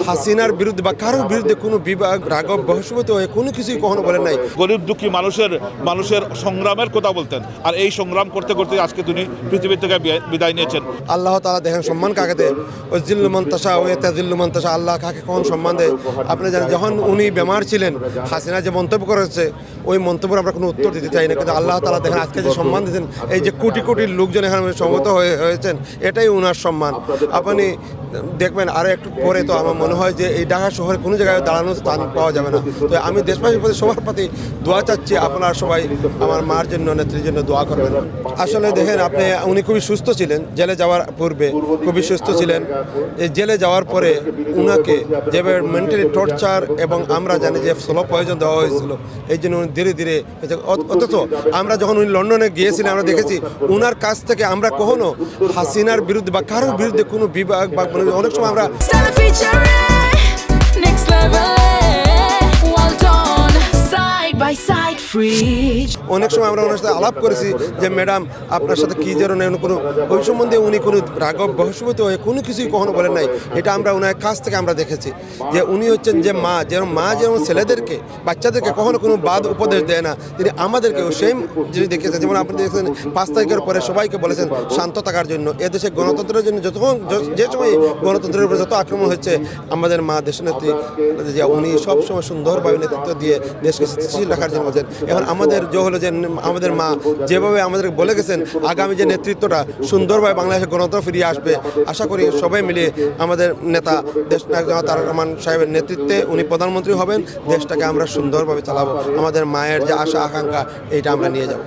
হাসিনার বিরুদ্ধে বা কারোর বিরুদ্ধে কোনো বিভাগ রাগব বহসবত হয়ে কোনো কিছুই কখনো বলেন নাই। গরিব দুঃখী মানুষের সংগ্রামের কথা বলতেন, আর এই সংগ্রাম করতে করতে আজকে তিনি পৃথিবী থেকে বিদায় নিয়েছেন। আল্লাহ তাআলা দেখেন সম্মান কাকে দেয়, ওই জিল্লু মন্তাসা ওই তাজিল্লু মন্তাসা, আল্লাহ কাকে কখন সম্মান দেয়। আপনি জানেন যখন উনি বেমার ছিলেন, হাসিনা যে মন্তব্য করেছে ওই মন্তব্যের আমরা কোনো উত্তর দিতে চাই না, কিন্তু আল্লাহ তাআলা দেখেন আজকে যে সম্মান দিয়েছেন, এই যে কোটি কোটি লোকজন এখানে সমবেত হয়েছেন, এটাই উনার সম্মান। আপনি দেখবেন আরও একটু পরে তো আমার মনে হয় যে এই ঢাকা শহরে কোনো জায়গায় দাঁড়ানোর স্থান পাওয়া যাবে না। তো আমি দেশবাসীর প্রতি সবার প্রতি দোয়া চাচ্ছি, আপনারা সবাই আমার মার জন্য, নেত্রীর জন্য দোয়া করবেন। আসলে দেখেন উনি খুবই সুস্থ ছিলেন, জেলে যাওয়ার পূর্বে খুবই সুস্থ ছিলেন। এই জেলে যাওয়ার পরে উনাকে যেভাবে মেন্টালি টর্চার এবং আমরা জানি যে স্লো পয়জন দেওয়া হয়েছিল, এই জন্য উনি ধীরে ধীরে, অথচ আমরা যখন উনি লন্ডনে গিয়েছিলেন আমরা দেখেছি উনার কাছ থেকে আমরা কখনো হাসিনার বিরুদ্ধে বা কারোর বিরুদ্ধে কোনো বিভাগ বা অনেক সময় আমরা অনেক সময় আমরা ওনার সাথে আলাপ করেছি যে ম্যাডাম আপনার সাথে কী যেন কোনো ওই সম্বন্ধে উনি কোনো রাগব বহসবত হয়ে কোনো কিছুই কখনো বলেন নাই। এটা আমরা ওনার কাছ থেকে আমরা দেখেছি যে উনি হচ্ছেন যে মা যেমন ছেলেদেরকে বাচ্চাদেরকে কখনো কোনো বাদ উপদেশ দেয় না, তিনি আমাদেরকেও সেম জিনিস দেখেছেন। যেমন আপনি দেখেছেন 5 তারিখের পরে সবাইকে বলেছেন শান্ত থাকার জন্য। এদেশে গণতন্ত্রের জন্য যে সময় গণতন্ত্রের উপরে যত আক্রমণ হচ্ছে, আমাদের মা দেশনেত্রী যে উনি সবসময় সুন্দরভাবে নেতৃত্ব দিয়ে দেশকে স্থিতিশীল রাখার জন্য বলছেন। এখন আমাদের হলো যে আমাদের মা যেভাবে আমাদেরকে বলে গেছেন আগামী যে নেতৃত্বটা সুন্দরভাবে বাংলাদেশের গণতন্ত্র ফিরিয়ে আসবে, আশা করি সবাই মিলে আমাদের নেতা দেশনায়ক তারেক রহমান সাহেবের নেতৃত্বে উনি প্রধানমন্ত্রী হবেন, দেশটাকে আমরা সুন্দরভাবে চালাবো। আমাদের মায়ের যে আশা আকাঙ্ক্ষা এইটা আমরা নিয়ে যাব।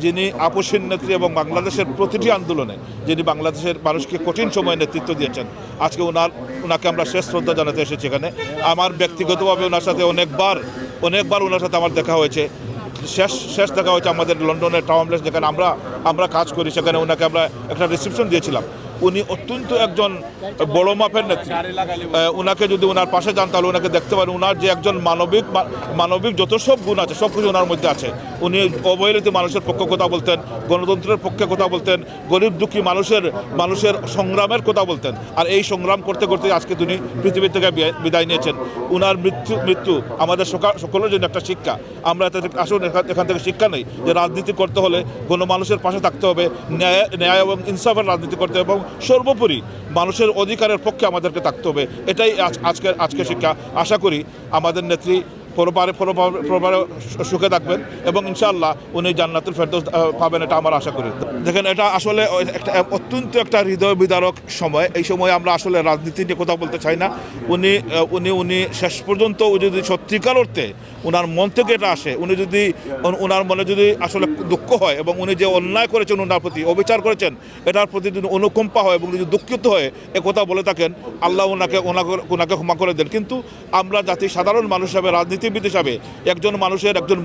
যিনি আপসীন নেত্রী এবং বাংলাদেশের প্রতিটি আন্দোলনে যিনি বাংলাদেশের মানুষকে কঠিন সময়ে নেতৃত্ব দিয়েছেন, আজকে ওনাকে আমরা শেষ শ্রদ্ধা জানাতে এসেছি এখানে। আমার ব্যক্তিগতভাবে ওনার সাথে অনেকবার ওনার সাথে আমার দেখা হয়েছে। শেষ দেখা হয়েছে আমাদের লন্ডনের টাউনলেস, যেখানে আমরা কাজ করি, সেখানে ওনাকে আমরা একটা রিসেপশন দিয়েছিলাম। উনি অত্যন্ত একজন বড় মাপের নেত্রী। ওনাকে যদি ওনার পাশে যান তাহলে ওনাকে দেখতে পারেন ওনার যে একজন মানবিক যত সব গুণ আছে সব কিছু ওনার মধ্যে আছে। উনি অবহেলিত মানুষের পক্ষে কথা বলতেন, গণতন্ত্রের পক্ষে কথা বলতেন, গরিব দুঃখী মানুষের সংগ্রামের কথা বলতেন, আর এই সংগ্রাম করতে করতে আজকে তিনি পৃথিবী থেকে বিদায় নিয়েছেন। ওনার মৃত্যু আমাদের সকলের জন্য একটা শিক্ষা। আমরা আসলে এখান থেকে শিক্ষা নেই যে রাজনীতি করতে হলে কোনো মানুষের পাশে থাকতে হবে, ন্যায় এবং ইনসাফের রাজনীতি করতে হবে, এবং সর্বোপরি মানুষের অধিকারের পক্ষে আমাদেরকে থাকতে হবে। এটাই আজকে শিক্ষা। আশা করি আমাদের নেত্রী পরবারে সুখে থাকবেন এবং ইনশাআল্লাহ উনি জান্নাতুল ফেরদৌস পাবেন, এটা আমার আশা করি। দেখেন, এটা আসলে অত্যন্ত একটা হৃদয় বিদারক সময়। এই সময় আমরা আসলে রাজনীতি নিয়ে কথা বলতে চাই না। উনি শেষ পর্যন্ত যদি সত্যিকার অর্থে ওনার মন থেকে এটা আসে, ওনার মনে যদি আসলে দুঃখ হয় এবং উনি যে অন্যায় করেছেন, ওনার প্রতি অবিচার করেছেন, এটার প্রতি যদি অনুকম্পা হয় এবং যদি দুঃখিত হয়ে কথা বলে থাকেন, আল্লাহ ওনাকে ক্ষমা করে দেন। কিন্তু আমরা সাধারণ মানুষ হিসাবে, রাজনীতিবিদ হিসাবে, একজন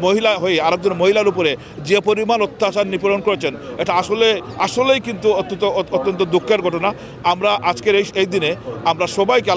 মহিলা হয়ে আরেকজন মহিলার উপরে যে পরিমাণ অত্যাচার নিপীড়ন করেছেন, এটা আসলেই কিন্তু অত্যন্ত দুঃখের ঘটনা। আমরা আজকের এই দিনে আমরা সবাইকে